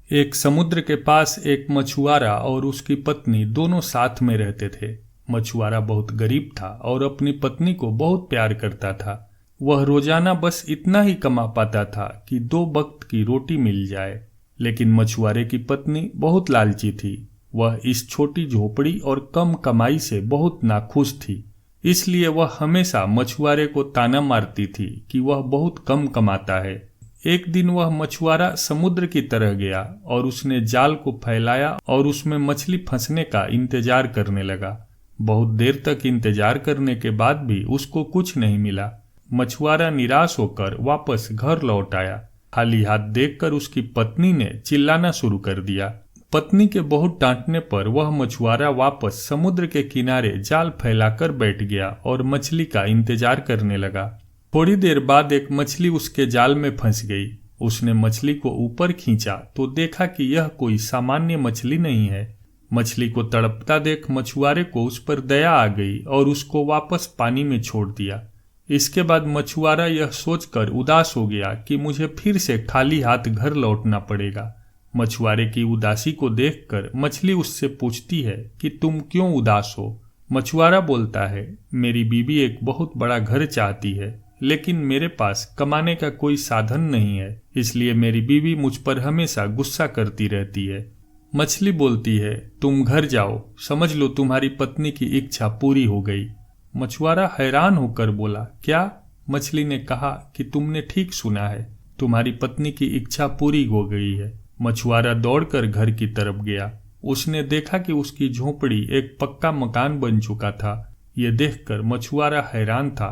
एक समुद्र के पास एक मछुआरा और उसकी पत्नी दोनों साथ में रहते थे। मछुआरा बहुत गरीब था और अपनी पत्नी को बहुत प्यार करता था। वह रोजाना बस इतना ही कमा पाता था कि 2 वक्त की रोटी मिल जाए। लेकिन मछुआरे की पत्नी बहुत लालची थी। वह इस छोटी झोपड़ी और कम कमाई से बहुत नाखुश थी। इसलिए वह हमेशा मछुआरे को ताना मारती थी कि वह बहुत कम कमाता है। एक दिन वह मछुआरा समुद्र की तरह गया और उसने जाल को फैलाया और उसमें मछली फंसने का इंतजार करने लगा। बहुत देर तक इंतजार करने के बाद भी उसको कुछ नहीं मिला। मछुआरा निराश होकर वापस घर लौट आया। खाली हाथ देखकर उसकी पत्नी ने चिल्लाना शुरू कर दिया। पत्नी के बहुत डांटने पर वह मछुआरा वापस समुद्र के किनारे जाल फैलाकर बैठ गया और मछली का इंतजार करने लगा। थोड़ी देर बाद एक मछली उसके जाल में फंस गई। उसने मछली को ऊपर खींचा तो देखा कि यह कोई सामान्य मछली नहीं है। मछली को तड़पता देख मछुआरे को उस पर दया आ गई और उसको वापस पानी में छोड़ दिया। इसके बाद मछुआरा यह सोचकर उदास हो गया कि मुझे फिर से खाली हाथ घर लौटना पड़ेगा। मछुआरे की उदासी को देखकर मछली उससे पूछती है कि तुम क्यों उदास हो। मछुआरा बोलता है, मेरी बीवी एक बहुत बड़ा घर चाहती है, लेकिन मेरे पास कमाने का कोई साधन नहीं है, इसलिए मेरी बीवी मुझ पर हमेशा गुस्सा करती रहती है। मछली बोलती है, तुम घर जाओ, समझ लो तुम्हारी पत्नी की इच्छा पूरी हो गई। मछुआरा हैरान होकर बोला, क्या? मछली ने कहा कि तुमने ठीक सुना है, तुम्हारी पत्नी की इच्छा पूरी हो गई है। मछुआरा दौड़कर घर की तरफ गया। उसने देखा कि उसकी झोपड़ी एक पक्का मकान बन चुका था। यह देखकर मछुआरा हैरान था।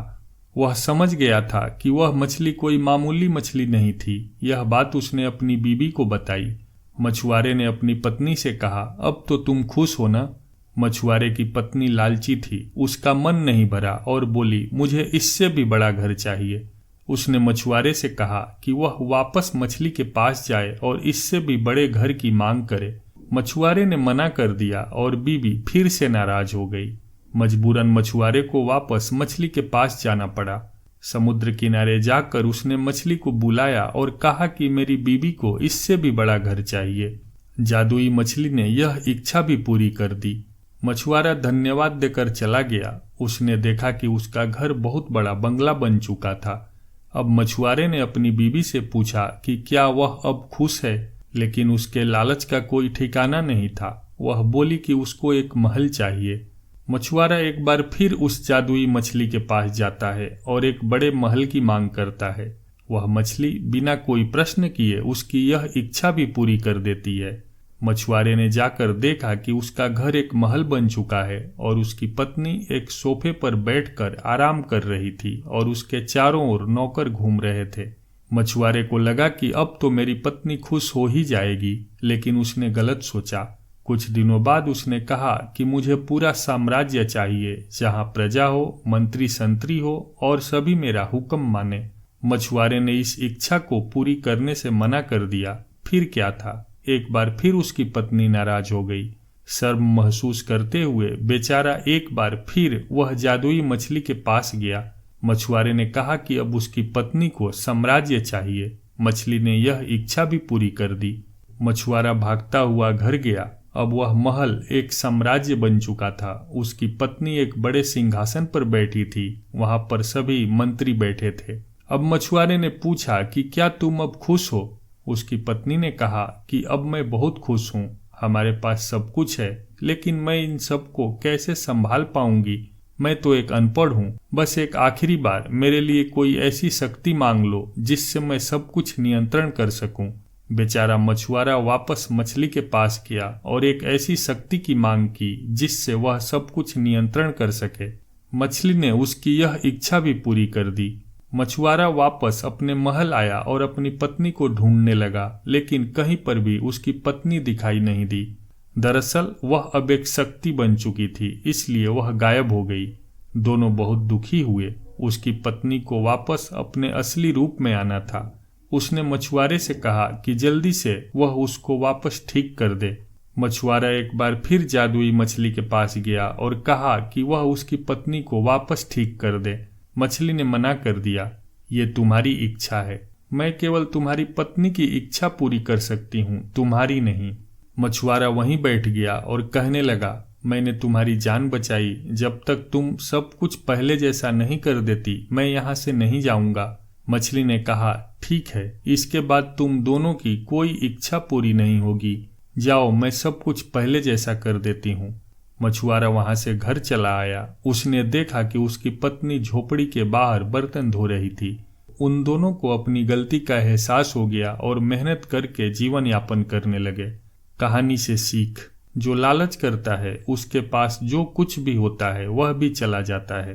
वह समझ गया था कि वह मछली कोई मामूली मछली नहीं थी। यह बात उसने अपनी बीवी को बताई। मछुआरे ने अपनी पत्नी से कहा, अब तो तुम खुश हो ना? मछुआरे की पत्नी लालची थी। उसका मन नहीं भरा और बोली, मुझे इससे भी बड़ा घर चाहिए। उसने मछुआरे से कहा कि वह वापस मछली के पास जाए और इससे भी बड़े घर की मांग करे। मछुआरे ने मना कर दिया और बीवी फिर से नाराज हो गई। मजबूरन मछुआरे को वापस मछली के पास जाना पड़ा। समुद्र किनारे जाकर उसने मछली को बुलाया और कहा कि मेरी बीवी को इससे भी बड़ा घर चाहिए। जादुई मछली ने यह इच्छा भी पूरी कर दी। मछुआरा धन्यवाद देकर चला गया। उसने देखा कि उसका घर बहुत बड़ा बंगला बन चुका था। अब मछुआरे ने अपनी बीवी से पूछा कि क्या वह अब खुश है, लेकिन उसके लालच का कोई ठिकाना नहीं था। वह बोली कि उसको एक महल चाहिए। मछुआरा एक बार फिर उस जादुई मछली के पास जाता है और एक बड़े महल की मांग करता है। वह मछली बिना कोई प्रश्न किए उसकी यह इच्छा भी पूरी कर देती है। मछुआरे ने जाकर देखा कि उसका घर एक महल बन चुका है और उसकी पत्नी एक सोफे पर बैठकर आराम कर रही थी और उसके चारों ओर नौकर घूम रहे थे। मछुआरे को लगा कि अब तो मेरी पत्नी खुश हो ही जाएगी, लेकिन उसने गलत सोचा। कुछ दिनों बाद उसने कहा कि मुझे पूरा साम्राज्य चाहिए, जहां प्रजा हो, मंत्री संतरी हो और सभी मेरा हुक्म माने। मछुआरे ने इस इच्छा को पूरी करने से मना कर दिया। फिर क्या था, एक बार फिर उसकी पत्नी नाराज हो गई। शर्म महसूस करते हुए बेचारा एक बार फिर वह जादुई मछली के पास गया। मछुआरे ने कहा कि अब उसकी पत्नी को साम्राज्य चाहिए। मछली ने यह इच्छा भी पूरी कर दी। मछुआरा भागता हुआ घर गया। अब वह महल एक साम्राज्य बन चुका था। उसकी पत्नी एक बड़े सिंहासन पर बैठी थी। वहां पर सभी मंत्री बैठे थे। अब मछुआरे ने पूछा कि क्या तुम अब खुश हो? उसकी पत्नी ने कहा कि अब मैं बहुत खुश हूँ, हमारे पास सब कुछ है, लेकिन मैं इन सब को कैसे संभाल पाऊंगी? मैं तो एक अनपढ़ हूँ। बस एक आखिरी बार मेरे लिए कोई ऐसी शक्ति मांग लो जिससे मैं सब कुछ नियंत्रण कर सकूं। बेचारा मछुआरा वापस मछली के पास गया और एक ऐसी शक्ति की मांग की जिससे वह सब कुछ नियंत्रण कर सके। मछली ने उसकी यह इच्छा भी पूरी कर दी। मछुआरा वापस अपने महल आया और अपनी पत्नी को ढूंढने लगा, लेकिन कहीं पर भी उसकी पत्नी दिखाई नहीं दी। दरअसल वह अब एक शक्ति बन चुकी थी, इसलिए वह गायब हो गई। दोनों बहुत दुखी हुए। उसकी पत्नी को वापस अपने असली रूप में आना था। उसने मछुआरे से कहा कि जल्दी से वह उसको वापस ठीक कर दे। मछुआरा एक बार फिर जादुई मछली के पास गया और कहा कि वह उसकी पत्नी को वापस ठीक कर दे। मछली ने मना कर दिया, ये तुम्हारी इच्छा है, मैं केवल तुम्हारी पत्नी की इच्छा पूरी कर सकती हूँ, तुम्हारी नहीं। मछुआरा वहीं बैठ गया और कहने लगा, मैंने तुम्हारी जान बचाई। जब तक तुम सब कुछ पहले जैसा नहीं कर देती मैं यहाँ से नहीं जाऊंगा। मछली ने कहा, ठीक है, इसके बाद तुम दोनों की कोई इच्छा पूरी नहीं होगी। जाओ, मैं सब कुछ पहले जैसा कर देती हूँ। मछुआरा वहां से घर चला आया। उसने देखा कि उसकी पत्नी झोपड़ी के बाहर बर्तन धो रही थी। उन दोनों को अपनी गलती का एहसास हो गया और मेहनत करके जीवन यापन करने लगे। कहानी से सीख, जो लालच करता है उसके पास जो कुछ भी होता है वह भी चला जाता है।